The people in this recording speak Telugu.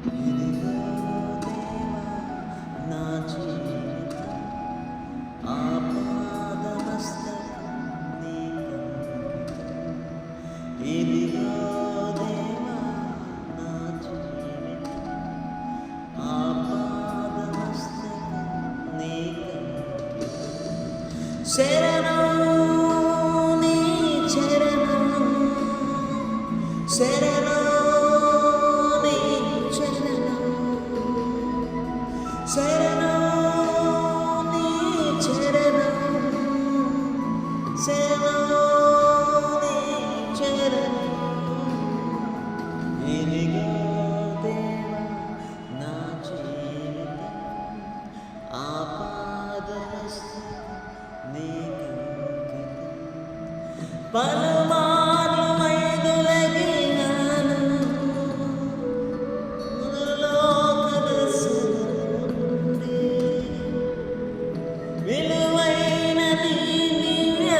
ఇదిగో దేవా నా జీవితం ఆపాదమస్తకం నీకంకితం. ఇదిగో దేవా నా జీవితం ఆపాదమస్తకం నీకంకితం. శరణం నీ చరణం శరణం నీ చరణం శరణం నీ చరణం శరణం నీ చరణం. ఇదిగో దేవా నా జీవితం ఆపాదమస్తకం నీకంకితం. పలుమార్లు వైదొలగినాను లోక దర్శనం నుండి. విలువైన నీ దివ్య